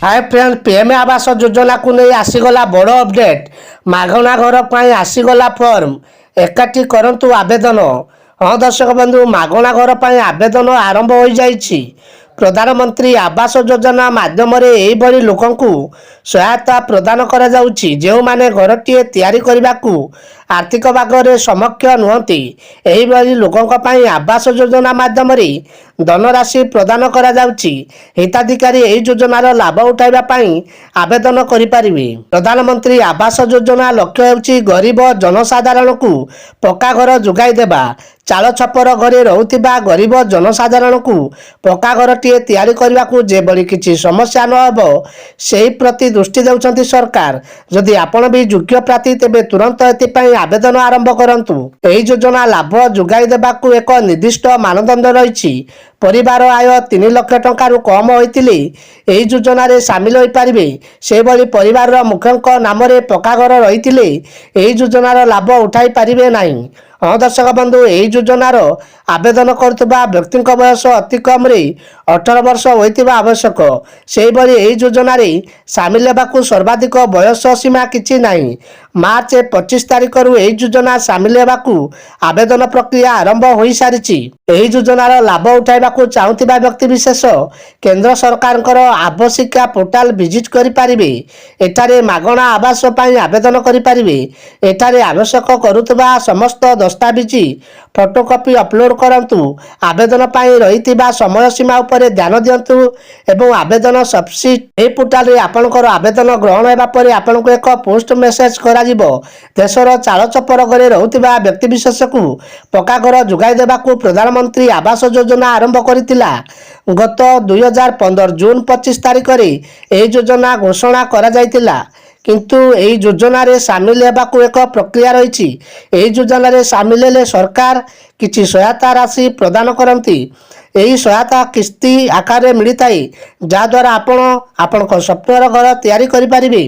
Hi friend, PM Awas Yojana को नहीं आसीगला बड़ अपडेट। मागणा घर पर आसीगला फॉर्म एकाठी करंतु आवेदन। हाँ दर्शक बंधु, मागणा घर पर आवेदन आरंभ हो जाइछि। प्रधानमंत्री आवास योजना माध्यम लोकंकु सहायता प्रदान करा जाउछि जेउ माने घरटीए तैयारी करबाकू आर्थिक भागरे समक्ष नुहंती। एही भली लोकंक पई आवास योजना माध्यम धनराशि प्रदान करा जाउछि। हिताधिकारी एही योजनार लाभ उठाइबा पई आवेदन करि परिबे। प्रधानमंत्री आवास योजना लक्ष्य हेउछि गरीब जनसाधारण को पक्का घर जोगाई देबा। चाल छपर घरे रहुथिबा गरीब जनसाधारण को पक्का घरटीए तैयारी करबाकू जेबली किछि समस्या न हबो सेही प्रति दृष्टि देउछंती सरकार। जदि आपण भी योग्य प्रार्थी तेबे तुरंत एथिपई आवेदन आरंभ करंतु। एही योजना लाभ जोगाई देबाकू एक निर्दिष्ट मानदंड रहिछि। परिवार आय 3 लाख टंकारु कम होइतिले एही योजना रे शामिल होई परिबे। सेबली परिवार रो मुख्यंक नाम रे पक्का घर रहितिले एही योजनार लाभ उठाई परिबे नाही। हाँ दर्शक बंधु, यही योजनार आवेदन करुवा व्यक्ति बयस अति कम 18 वर्ष होइतिबा आवश्यक। से भली यही योजना सामिल होगाकू सर्वाधिक बयस सीमा किछि नाही। मार्च 25 तारिख रु यही योजना सामिल होगाकू आवेदन प्रक्रिया आरंभ हो सारी। यही योजनार लाभ उठाइबाकू चाहुथिबा व्यक्ति विशेष केंद्र सरकार आवासिका पोर्टाल विजिट करि परिबे। एठारे मागणा आवास पई आवेदन करि परिबे। एठारे आवश्यक करुवा समस्त दस्तावेज फोटोकॉपी अपलोड करंतु। आवेदन पाई रहितिबा समय सीमा उपरे ध्यान दियंतु एवं आवेदन सबसिट ए पोर्टाल रे आपनकर आवेदन ग्रहण हेबा परे आपनको एक पोस्ट मेसेज करा जिवो। देशर चाल चपर घरे रहुतिबा व्यक्ति विशेष को पक्का घर जोगाई देबाकू प्रधानमंत्री आवास योजना आरंभ करथिला। गत 2015 जून 25 तारिख रे ए योजना घोषणा करा जायतिला। किंतु एही योजना रे शामिल हेबाकू एक प्रक्रिया रही। एही योजना रे शामिल हेले सरकार किछि सहायता राशि प्रदान करंती। एही सहायता किस्ती आकार रे मिलिथाई, जा द्वारा आपण आपनक स्वप्नर घर तैयारी करि परिबे।